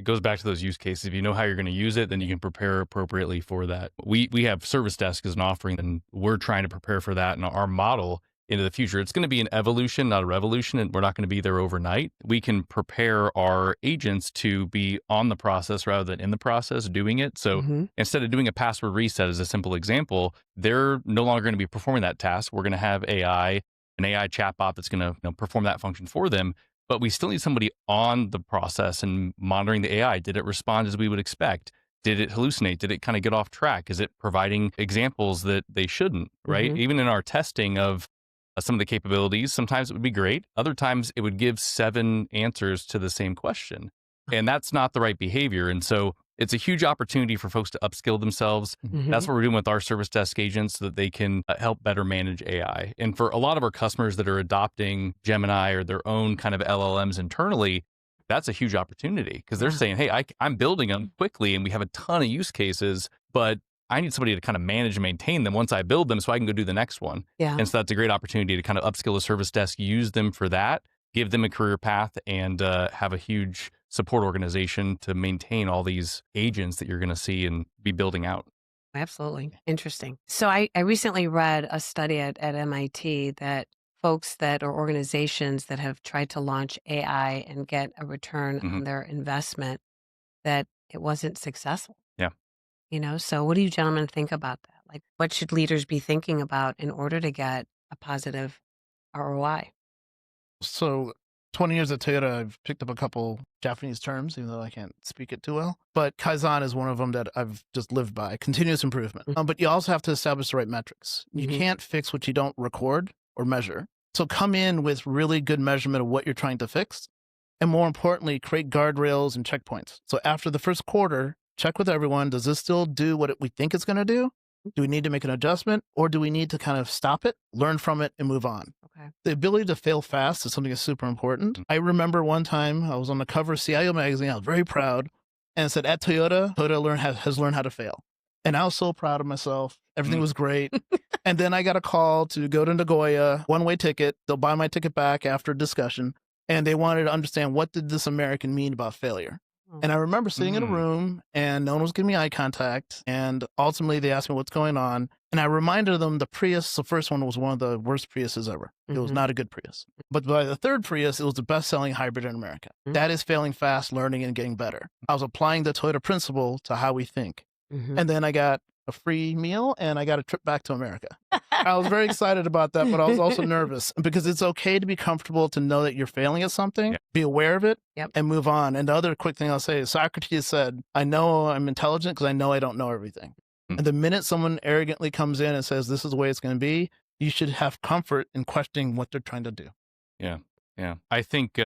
It goes back to those use cases. If you know how you're going to use it, then you can prepare appropriately for that. We have Service Desk as an offering, and we're trying to prepare for that in our model into the future. It's going to be an evolution, not a revolution, and we're not going to be there overnight. We can prepare our agents to be on the process rather than in the process doing it. So instead of doing a password reset as a simple example, they're no longer going to be performing that task. We're going to have an AI chatbot that's going to perform that function for them. But we still need somebody on the process and monitoring the AI. Did it respond as we would expect? Did it hallucinate? Did it kind of get off track? Is it providing examples that they shouldn't, right? Even in our testing of some of the capabilities, sometimes it would be great. Other times it would give 7 answers to the same question. And that's not the right behavior. And so it's a huge opportunity for folks to upskill themselves. That's what we're doing with our service desk agents so that they can help better manage AI. And for a lot of our customers that are adopting Gemini or their own kind of LLMs internally, that's a huge opportunity because they're saying, hey, I'm building them quickly and we have a ton of use cases, but I need somebody to kind of manage and maintain them once I build them so I can go do the next one. And so that's a great opportunity to kind of upskill the service desk, use them for that, give them a career path, and have a huge support organization to maintain all these agents that you're going to see and be building out. Absolutely. Interesting. So I recently read a study at MIT that folks that or organizations that have tried to launch AI and get a return on their investment, that it wasn't successful. So what do you gentlemen think about that? Like, what should leaders be thinking about in order to get a positive ROI? So 20 years at Toyota, I've picked up a couple Japanese terms, even though I can't speak it too well. But Kaizen is one of them that I've just lived by, continuous improvement. But you also have to establish the right metrics. You can't fix what you don't record or measure. So come in with really good measurement of what you're trying to fix. And more importantly, create guardrails and checkpoints. So after the first quarter, check with everyone. Does this still do what we think it's going to do? Do we need to make an adjustment, or do we need to kind of stop it, learn from it, and move on? The ability to fail fast is something that's super important. I remember one time I was on the cover of CIO magazine. I was very proud, and it said, at Toyota, has learned how to fail. And I was so proud of myself. Everything was great. And then I got a call to go to Nagoya, one-way ticket. They'll buy my ticket back after a discussion. And they wanted to understand, what did this American mean about failure? And I remember sitting in a room and no one was giving me eye contact. And ultimately they asked me what's going on. And I reminded them the Prius, the first one, was one of the worst Priuses ever. It was not a good Prius. But by the third Prius, it was the best-selling hybrid in America. That is failing fast, learning, and getting better. I was applying the Toyota principle to how we think. And then I got a free meal and I got a trip back to America. I was very excited about that, but I was also nervous because it's okay to be comfortable to know that you're failing at something, be aware of it, and move on. And the other quick thing I'll say is Socrates said, I know I'm intelligent because I know I don't know everything. And the minute someone arrogantly comes in and says, this is the way it's going to be, you should have comfort in questioning what they're trying to do. Yeah. I think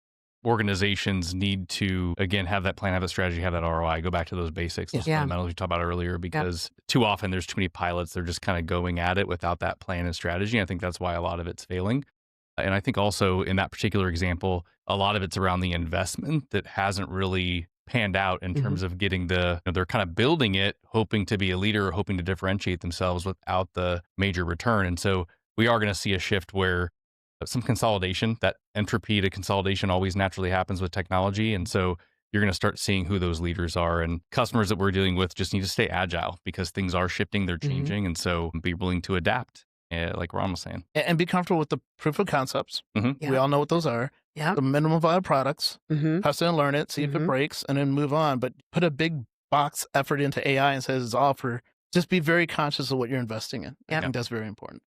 organizations need to, again, have that plan, have that strategy, have that ROI, go back to those basics, those fundamentals we talked about earlier, because too often there's too many pilots. They're just kind of going at it without that plan and strategy. I think that's why a lot of it's failing. And I think also in that particular example, a lot of it's around the investment that hasn't really panned out in terms of getting they're kind of building it, hoping to be a leader, hoping to differentiate themselves without the major return. And so we are going to see a shift where some consolidation, that entropy to consolidation always naturally happens with technology. And so you're going to start seeing who those leaders are, and customers that we're dealing with just need to stay agile because things are shifting, they're changing. And so be willing to adapt, like Ron was saying. And be comfortable with the proof of concepts. We all know what those are. The minimum viable products, test and learn it, see if it breaks, and then move on. But put a big box effort into AI and says it's all for, just be very conscious of what you're investing in. I think that's very important.